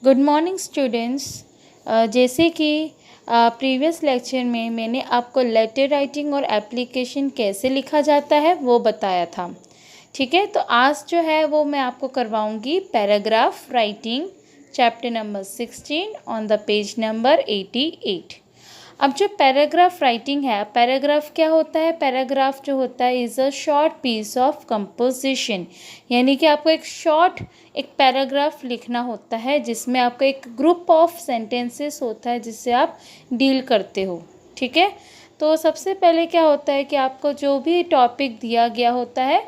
Good morning students. जैसे कि previous lecture में मैंने आपको लेटर राइटिंग और एप्लीकेशन कैसे लिखा जाता है वो बताया था। ठीक है, तो आज जो है वो मैं आपको करवाऊंगी paragraph writing, chapter number 16 on the page number 88। अब जो पैराग्राफ राइटिंग है, पैराग्राफ क्या होता है? पैराग्राफ जो होता है is a short piece of composition, यानी कि आपको एक शॉर्ट एक पैराग्राफ लिखना होता है जिसमें आपका एक ग्रुप ऑफ सेंटेंसेस होता है जिससे आप डील करते हो। ठीक है, तो सबसे पहले क्या होता है कि आपको जो भी टॉपिक दिया गया होता है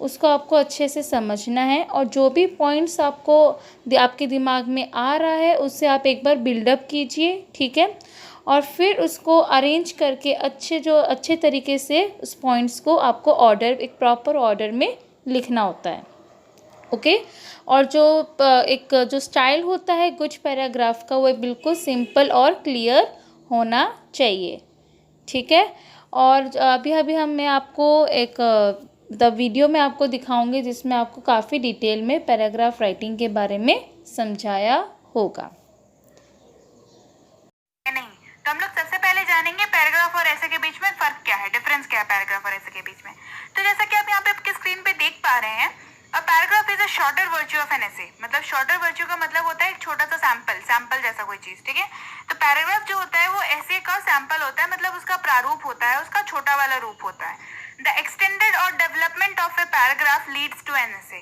उसको आपको अच्छे से समझना है, और जो भी पॉइंट्स आपके दिमाग में आ रहा है उससे आप एक बार बिल्डअप कीजिए। ठीक है, और फिर उसको अरेंज करके अच्छे तरीके से उस पॉइंट्स को आपको एक प्रॉपर ऑर्डर में लिखना होता है। ओके, और एक जो स्टाइल होता है कुछ पैराग्राफ का, वो बिल्कुल सिंपल और क्लियर होना चाहिए। ठीक है, और अभी मैं आपको द वीडियो में आपको दिखाऊंगी जिसमें आपको काफ़ी डिटेल में पैराग्राफ राइटिंग के बारे में समझाया होगा। नहीं, तो हम लोग सबसे पहले जानेंगे पैराग्राफ और ऐसे के बीच में फर्क क्या है, डिफरेंस क्या है पैराग्राफ और ऐसे के बीच में। तो जैसा कि आप यहाँ पे आपके स्क्रीन पे देख पा रहे हैं, a paragraph is a shorter virtue of an essay. मतलब शॉर्टर वर्च्यू का मतलब होता है एक छोटा सा सैंपल जैसा कोई चीज। ठीक है, तो पैराग्राफ जो होता है वो ऐसे का सैंपल होता है, मतलब उसका प्रारूप होता है, उसका छोटा वाला रूप होता है। द एक्सटेंडेड और development of a paragraph leads to an essay.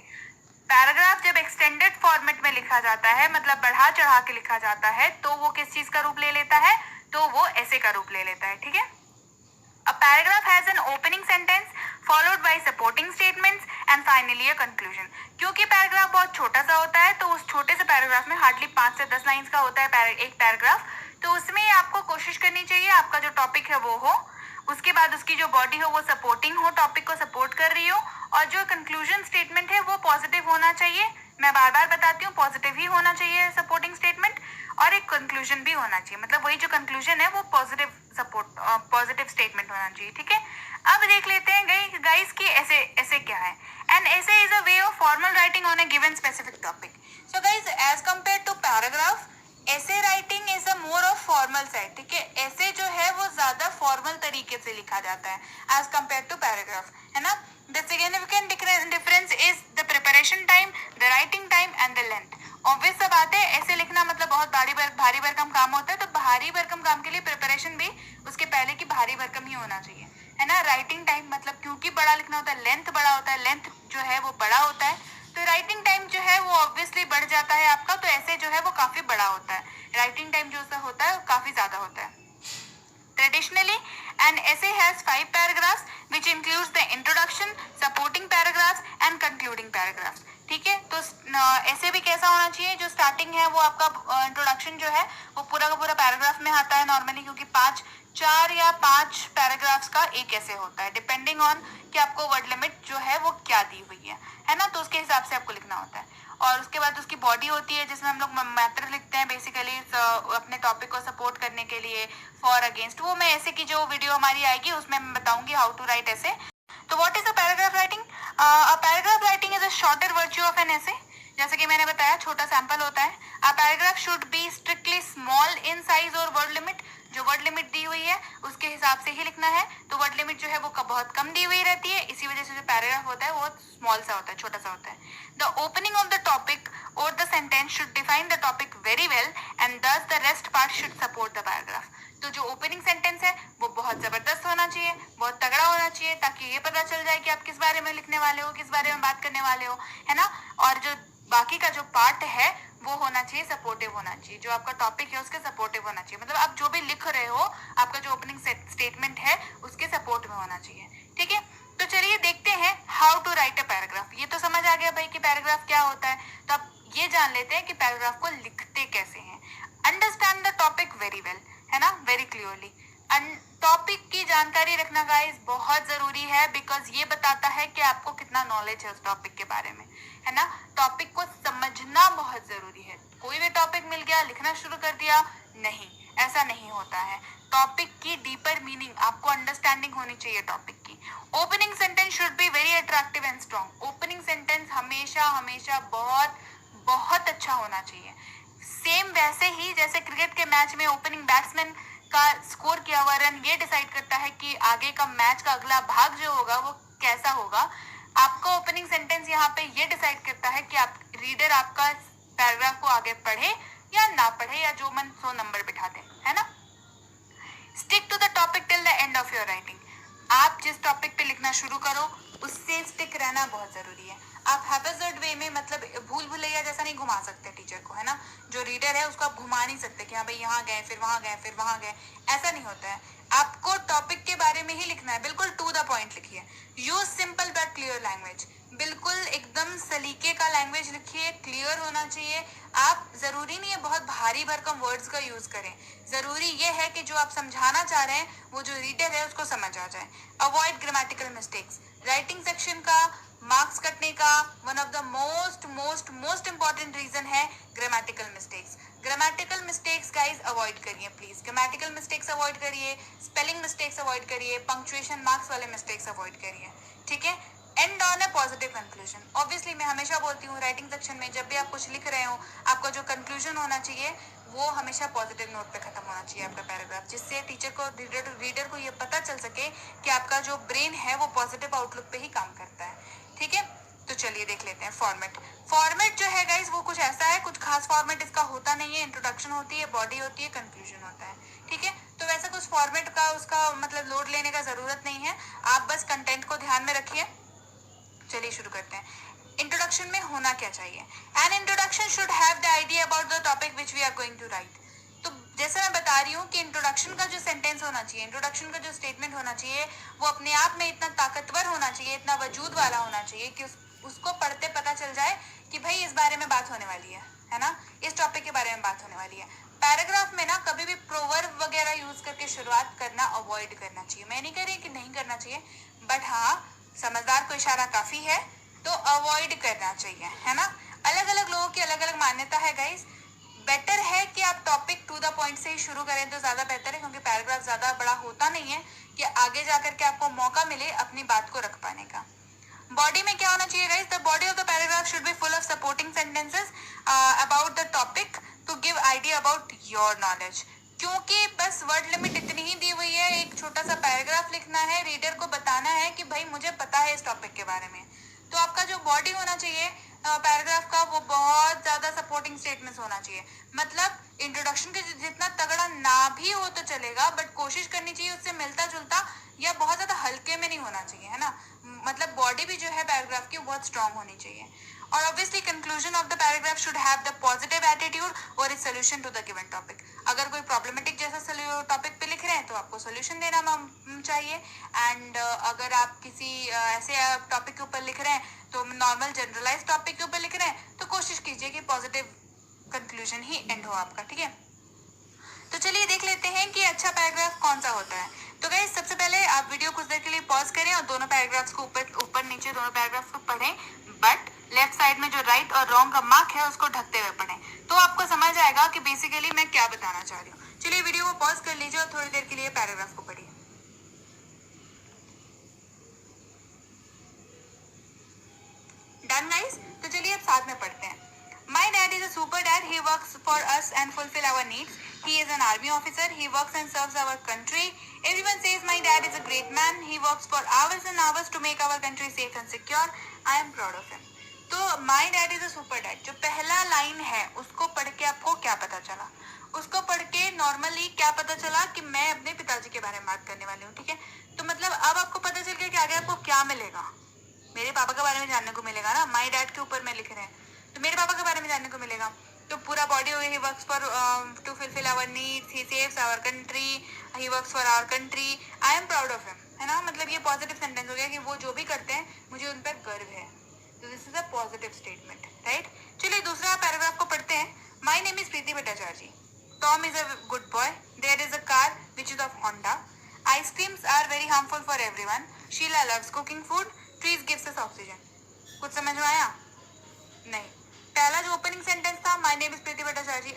Paragraph जब एक्सटेंडेड फॉर्मेट में लिखा जाता है, मतलब बढ़ा चढ़ा के लिखा जाता है, तो वो किस चीज का रूप ले लेता है? तो वो ऐसे का रूप ले लेता है। ठीक है, a paragraph has an opening sentence followed by supporting statements and finally a conclusion. क्योंकि पैराग्राफ बहुत छोटा सा होता है, तो उस छोटे से पैराग्राफ में हार्डली 5 से 10 लाइंस का होता है एक पैराग्राफ, तो उसमें आपको कोशिश करनी चाहिए आपका जो टॉपिक है वो हो, उसके बाद उसकी जो बॉडी हो वो सपोर्टिंग हो, टॉपिक को सपोर्ट कर रही हो, और जो कंक्लूजन स्टेटमेंट है वो पॉजिटिव होना चाहिए। मैं बार बार बताती हूँ, पॉजिटिव ही होना चाहिए सपोर्टिंग स्टेटमेंट, और एक कंक्लूजन भी होना चाहिए, मतलब वही जो कंक्लूजन है वो पॉजिटिव स्टेटमेंट होना चाहिए। ठीक है, अब देख लेते हैं गाइस कि ऐसे ऐसे क्या है। An essay is a way of formal writing on a given specific topic. So guys, as compare to paragraph, essay writing is a more of formal side. ठीक है, ऐसे जो है वो ज्यादा फॉर्मल तरीके से लिखा जाता है एज कंपेयर टू पैराग्राफ, है ना। The significant difference is the preparation time, the writing time and the length. Obvious सा बात है, ऐसे लिखना मतलब बहुत भारी भरकम काम होता है, तो भारी भरकम काम के लिए प्रिपरेशन भी उसके पहले की भारी भरकम ही होना चाहिए, है ना। राइटिंग टाइम मतलब क्योंकि बड़ा लिखना होता है, लेंथ बड़ा होता है, लेंथ जो है वो बड़ा होता है, तो राइटिंग टाइम जो है वो ऑब्वियसली बढ़ जाता है आपका, तो ऐसे जो है वो काफी बड़ा होता है, राइटिंग टाइम जो होता है वो काफी ज्यादा होता है। Traditionally, an essay has 5 paragraphs, which includes the introduction, supporting paragraphs and concluding paragraphs. ठीक है, तो ऐसे भी कैसा होना चाहिए, जो स्टार्टिंग है वो आपका इंट्रोडक्शन जो है वो पूरा का पूरा पैराग्राफ में आता है नॉर्मली, क्योंकि 4 या 5 पैराग्राफ्स का एक ऐसे होता है, डिपेंडिंग ऑन कि आपको वर्ड लिमिट जो है वो क्या दी हुई है ना, तो उसके हिसाब से आपको लिखना होता है। और उसके बाद उसकी बॉडी होती है जिसमें हम लोग मैटर लिखते हैं बेसिकली अपने टॉपिक को सपोर्ट करने के लिए, फॉर अगेंस्ट। वो मैं ऐसे की जो वीडियो हमारी आएगी उसमें मैं बताऊंगी हाउ टू राइट ऐसे। तो what is a paragraph writing? A paragraph writing is a shorter virtue of an essay. जैसे कि मैंने बताया, छोटा सैंपल होता है। A paragraph should be strictly small in size और वर्ड लिमिट। जो वर्ड लिमिट दी हुई है उसके हिसाब से ही लिखना है, तो वर्ड लिमिट जो है वो बहुत कम दी हुई रहती है, इसी वजह से जो पैराग्राफ होता है वो स्मॉल सा होता है, छोटा सा होता है। The opening of the topic और the sentence should define the topic very well and thus the rest part should support the paragraph. तो जो ओपनिंग सेंटेंस है वो बहुत जबरदस्त होना चाहिए, बहुत तगड़ा होना चाहिए, ताकि ये पता चल जाए कि आप किस बारे में लिखने वाले हो, किस बारे में बात करने वाले हो, है ना। और जो बाकी का जो पार्ट है वो होना चाहिए, सपोर्टिव होना चाहिए, जो आपका टॉपिक है उसके सपोर्टिव होना चाहिए, मतलब आप जो भी लिख रहे हो आपका जो ओपनिंग स्टेटमेंट है उसके सपोर्ट में होना चाहिए। ठीक है, तो चलिए देखते हैं how to write a paragraph. ये तो समझ आ गया भाई कि पैराग्राफ क्या होता है, तो अब ये जान लेते हैं कि पैराग्राफ को लिखते कैसे हैं। Understand the topic very well, है ना, वेरी क्लियरली। टॉपिक की जानकारी रखना गाइस बहुत जरूरी है, बिकॉज ये बताता है कि आपको कितना नॉलेज है उस टॉपिक के बारे में, है ना। टॉपिक को समझना बहुत जरूरी है। कोई भी टॉपिक मिल गया लिखना शुरू कर दिया, नहीं, ऐसा नहीं होता है। टॉपिक की डीपर मीनिंग आपको अंडरस्टैंडिंग होनी चाहिए टॉपिक की। Opening sentence should be very attractive and strong. Opening sentence हमेशा हमेशा बहुत बहुत अच्छा होना चाहिए। सेम वैसे ही जैसे क्रिकेट के मैच में ओपनिंग बैट्समैन का स्कोर किया हुआ रन ये डिसाइड करता है कि आगे का मैच का अगला भाग जो होगा वो कैसा होगा, आपका ओपनिंग सेंटेंस यहाँ पे ये डिसाइड करता है कि आप रीडर आपका पैराग्राफ को आगे पढ़े या ना पढ़े या जो मन सो नंबर बिठा दे, है ना। Stick to the topic till the end of your writing. आप जिस टॉपिक पे लिखना शुरू करो उससे स्टिक रहना बहुत जरूरी है। आप हैप्पीजर्ड वे में मतलब भूल भुलैया जैसा नहीं घुमा सकते टीचर को, है ना। जो रीडर है उसको आप घुमा नहीं सकते कि हाँ भाई यहाँ गए फिर वहां गए फिर वहां गए, ऐसा नहीं होता है। आपको टॉपिक के बारे में ही लिखना है, बिल्कुल टू द पॉइंट लिखिए। Use simple but clear language, बिल्कुल एकदम सलीके का लैंग्वेज लिखिए, क्लियर होना चाहिए। आप जरूरी नहीं है बहुत भारी भरकम वर्ड्स का यूज करें, जरूरी ये है कि जो आप समझाना चाह रहे हैं वो जो रीडर है उसको समझ आ जाए। Avoid grammatical mistakes, writing section का मार्क्स कटने का one of the most important reason है grammatical mistakes. Grammatical mistakes guys avoid करिए प्लीज, ग्रामेटिकल मिस्टेक्स अवॉइड करिए, स्पेलिंग मिस्टेक्स अवॉइड करिए, पंक्चुएशन मार्क्स वाले मिस्टेक्स अवॉइड करिए, ठीक है। And on a positive conclusion, obviously मैं हमेशा बोलती हूँ राइटिंग सेक्शन में जब भी आप कुछ लिख रहे हो आपका जो कंक्लूजन होना चाहिए वो हमेशा पॉजिटिव नोट पे खत्म होना चाहिए आपका पैराग्राफ, जिससे टीचर को रीडर को ये पता चल सके कि आपका जो ब्रेन है वो पॉजिटिव आउटलुक पे ही काम करता है, ठीक है। तो चलिए देख लेते हैं फॉर्मेट। फॉर्मेट जो है गाइस वो कुछ ऐसा है, कुछ खास फॉर्मेट इसका होता नहीं है। इंट्रोडक्शन होती है, बॉडी होती है, कंक्लूजन होता है, ठीक है। तो वैसा कुछ फॉर्मेट का उसका मतलब लोड लेने का जरूरत नहीं है, आप बस कंटेंट को ध्यान में रखिए। चलिए शुरू करते हैं। इंट्रोडक्शन में होना क्या चाहिए, an introduction should have the idea about the topic which we are going to write. तो जैसे मैं बता रही हूँ कि इंट्रोडक्शन का जो सेंटेंस होना चाहिए, इंट्रोडक्शन का जो स्टेटमेंट होना चाहिए वो अपने आप में इतना ताकतवर होना चाहिए, इतना वजूद वाला होना चाहिए कि उसको पढ़ते पता चल जाए कि भाई इस बारे में बात होने वाली है ना, इस टॉपिक के बारे में बात होने वाली है। पैराग्राफ में ना कभी भी प्रोवर्ब वगैरह यूज करके शुरुआत करना अवॉइड करना चाहिए। मैं नहीं कह रही कि नहीं करना चाहिए, बट हाँ समझदार को इशारा काफी है तो अवॉइड करना चाहिए, है ना। अलग अलग लोगों की अलग अलग मान्यता है गाइस। बेटर है कि आप टॉपिक टू द पॉइंट से ही शुरू करें तो ज्यादा बेहतर है, क्योंकि पैराग्राफ ज्यादा बड़ा होता नहीं है कि आगे जाकर के आपको मौका मिले अपनी बात को रख पाने का। बॉडी में क्या होना चाहिए guys, the body of the paragraph should be full of supporting sentences about the topic to give idea about your knowledge. क्योंकि बस वर्ड लिमिट इतनी ही दी हुई है, एक छोटा सा पैराग्राफ लिखना है, रीडर को बताना है कि भाई मुझे पता है इस टॉपिक के बारे में। तो आपका जो बॉडी होना चाहिए पैराग्राफ का वो बहुत ज्यादा सपोर्टिंग स्टेटमेंट्स होना चाहिए। मतलब इंट्रोडक्शन के जितना तगड़ा ना भी हो तो चलेगा, बट कोशिश करनी चाहिए उससे मिलता जुलता या बहुत ज्यादा हल्के में नहीं होना चाहिए, है ना। मतलब बॉडी भी जो है पैराग्राफ की बहुत स्ट्रांग होनी चाहिए। और obviously conclusion of the paragraph should have the positive attitude और is solution to the given topic. अगर कोई प्रॉब्लमेटिक जैसा टॉपिक पे लिख रहे हैं तो आपको सोल्यूशन देना चाहिए। एंड अगर आप किसी ऐसे टॉपिक के ऊपर लिख रहे हैं तो नॉर्मल जनरलाइज टॉपिक के ऊपर लिख रहे हैं तो कोशिश कीजिए कि पॉजिटिव कंक्लूजन ही एंड हो आपका, ठीक है। तो चलिए देख लेते हैं कि अच्छा पैराग्राफ कौन सा होता है। तो गाइस सबसे पहले आप वीडियो कुछ देर के लिए पॉज करें और दोनों पैराग्राफ्स को ऊपर नीचे दोनों पैराग्राफ्स को पढ़ें, बट लेफ्ट साइड में जो राइट और रॉन्ग का मार्क है उसको ढकते हुए पढ़ें, तो आपको समझ आएगा कि बेसिकली मैं क्या बताना चाह रही हूँ। चलिए वीडियो को पॉज कर लीजिए और थोड़ी देर के लिए पैराग्राफ को पढ़िए। डन गाइस, तो चलिए अब साथ में पढ़ते हैं। My dad is a super dad. He works for us and fulfill our needs. He is an army officer. He works and serves our country. Everyone says my dad is a great man. He works for hours and hours to make our country safe and secure. I am proud of him. तो my dad is a super dad जो पहला line है उसको पढ़ के आपको क्या पता चला, उसको पढ़ के नॉर्मली क्या पता चला कि मैं अपने पिताजी के बारे में बात करने वाली हूँ, ठीक है। तो मतलब अब आपको पता चल गया कि आगे आपको क्या मिलेगा, मेरे पापा के बारे में जानने को मिलेगा ना। माई डैड के ऊपर में लिख रहे हैं तो मेरे पापा के बारे में जानने को मिलेगा। तो पूरा बॉडी हो गया, he works for to fulfil our needs, he saves our country, he works for our country, I am proud of him, है ना। मतलब ये पॉजिटिव सेंटेंस हो गया कि वो जो भी करते हैं मुझे उन पर गर्व है। तो this is a positive statement, right. चलिए दूसरा पैराग्राफ को पढ़ते हैं। My name is Preeti Bhattacharya. Tom is a good boy. There is a car which is of Honda. Ice creams are very harmful for everyone. Sheila loves cooking food. Trees gives us oxygen. कुछ समझ में आया? नहीं। पहला जो opening sentence था my name is प्रीति भट्टाचार्य,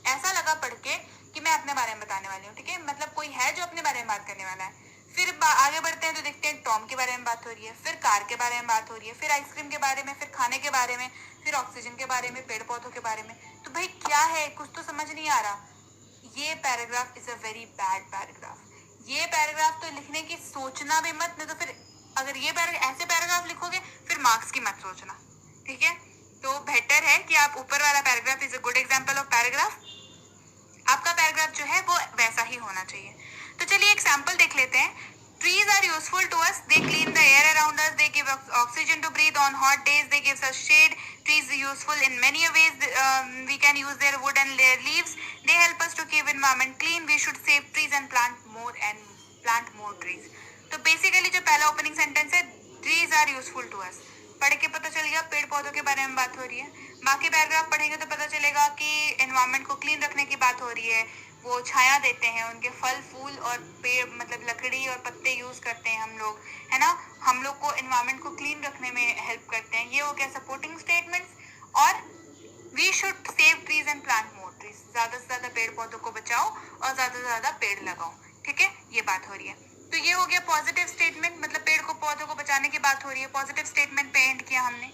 ऐसा लगा पढ़ के कि मैं अपने बारे में बताने वाली हूँ, ठीक है। मतलब कोई है जो अपने बारे में बात करने वाला है। फिर आगे बढ़ते हैं तो देखते हैं टॉम के बारे में बात हो रही है, फिर कार के बारे में बात हो रही है, फिर आइसक्रीम के बारे में, फिर खाने के बारे में, फिर ऑक्सीजन के बारे में, पेड़ पौधों के बारे में। तो भाई क्या है, कुछ तो समझ नहीं आ रहा। ये paragraph is a very bad paragraph. ये पैराग्राफ तो लिखने की सोचना भी मत, नहीं तो फिर अगर ये ऐसे पैराग्राफ लिखोगे फिर मार्क्स की मत सोचना, ठीक है। तो बेटर है कि आप ऊपर वाला paragraph is a good example of paragraph, आपका पैराग्राफ जो है वो वैसा ही होना चाहिए। तो चलिए एक सैंपल देख लेते हैं। Trees are useful to us. They clean the air around us. They give us oxygen to breathe on hot days. They give us shade. Trees are useful in many ways. We can use their wood and their leaves. They help us to keep environment clean. We should save trees and plant more trees. तो basically जो पहला opening sentence है, trees are useful to us, पढ़ के पता चल गया पेड़ पौधों के बारे में बात हो रही है। बाकी पैराग्राफ पढ़ेंगे तो पता चलेगा कि एनवायरनमेंट को क्लीन रखने की बात हो रही है, वो छाया देते हैं, उनके फल फूल और पेड़ मतलब लकड़ी और पत्ते यूज करते हैं हम लोग, है ना, हम लोग को एनवायरनमेंट को क्लीन रखने में हेल्प करते हैं। ये हो गया सपोर्टिंग स्टेटमेंट्स। और we should save trees and plant more trees, ज्यादा से ज्यादा पेड़ पौधों को बचाओ और ज्यादा से ज्यादा पेड़ लगाओ, ठीक है, ये बात हो रही है। तो ये हो गया पॉजिटिव स्टेटमेंट, मतलब पेड़ को पौधों को बचाने की बात हो रही है, पॉजिटिव स्टेटमेंट पे एंड किया हमने,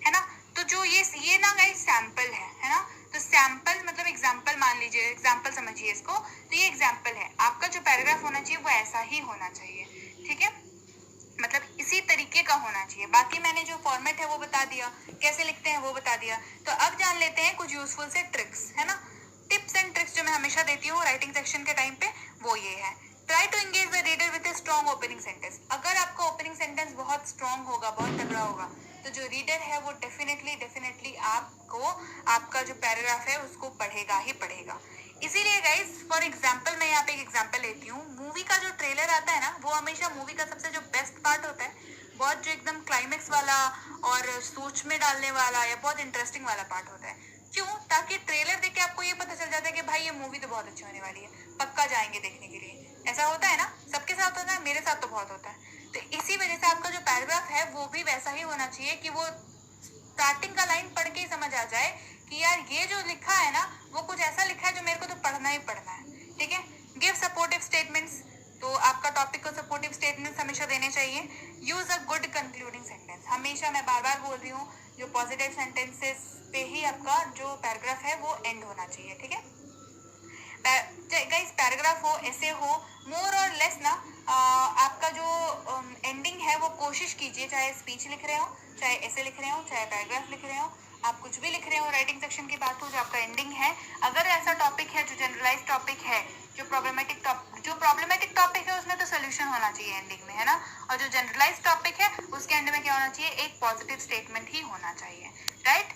है ना। तो जो ये ना गाइस सैंपल है ना, तो सैंपल मतलब एग्जाम्पल मान लीजिए, एग्जाम्पल समझिए इसको, तो ये एग्जाम्पल है, आपका जो पैराग्राफ होना चाहिए वो ऐसा ही होना चाहिए, ठीक है, मतलब इसी तरीके का होना चाहिए। बाकी मैंने जो फॉर्मेट है वो बता दिया, कैसे लिखते हैं वो बता दिया। तो अब जान लेते हैं कुछ यूजफुल से ट्रिक्स, है ना, टिप्स एंड ट्रिक्स जो मैं हमेशा देती हूँ राइटिंग सेक्शन के टाइम पे, वो ये है। Try to engage the reader with a strong opening sentence. अगर आपका ओपनिंग सेंटेंस बहुत स्ट्रॉन्ग होगा, बहुत तगड़ा होगा, तो जो रीडर है वो डेफिनेटली आपको आपका जो पैराग्राफ है उसको पढ़ेगा ही पढ़ेगा। इसीलिए गाइस फॉर एग्जांपल मैं यहाँ पे एक एग्जांपल लेती हूँ। मूवी का जो ट्रेलर आता है ना, वो हमेशा मूवी का सबसे जो बेस्ट पार्ट होता है, बहुत जो एकदम क्लाइमेक्स वाला और सोच में डालने वाला या बहुत इंटरेस्टिंग वाला पार्ट होता है। क्यों? ताकि ट्रेलर देख के आपको ये पता चल जाता है कि भाई ये मूवी तो बहुत अच्छी होने वाली है, पक्का जाएंगे देखने के लिए। ऐसा होता है ना, सबके साथ होता है, मेरे साथ तो बहुत होता है। तो इसी वजह से आपका जो पैराग्राफ है वो भी वैसा ही होना चाहिए कि वो स्टार्टिंग का लाइन पढ़ के ही समझ आ जाए कि यार ये जो लिखा है ना वो कुछ ऐसा लिखा है जो मेरे को तो पढ़ना ही पढ़ना है, ठीक है। गिव सपोर्टिव स्टेटमेंट्स, तो आपका टॉपिक को सपोर्टिव स्टेटमेंट्स हमेशा देने चाहिए। Use a good concluding sentence, हमेशा मैं बार बार बोल रही हूँ, जो पॉजिटिव सेंटेंसेस पे ही आपका जो पैराग्राफ है वो एंड होना चाहिए, ठीक है। गाइस पैराग्राफ हो, ऐसे हो, मोर और लेस ना, आपका जो एंडिंग है वो कोशिश कीजिए, चाहे स्पीच लिख रहे हो, चाहे ऐसे लिख रहे हो, चाहे पैराग्राफ लिख रहे हो, आप कुछ भी लिख रहे हो, राइटिंग सेक्शन की बात हो, जो आपका एंडिंग है, अगर ऐसा टॉपिक है जो जनरलाइज टॉपिक है, जो प्रॉब्लमेटिक टॉपिक है उसमें तो सोल्यूशन होना चाहिए एंडिंग में, है ना। और जो जनरलाइज टॉपिक है उसके एंड में क्या होना चाहिए, एक पॉजिटिव स्टेटमेंट ही होना चाहिए, राइट।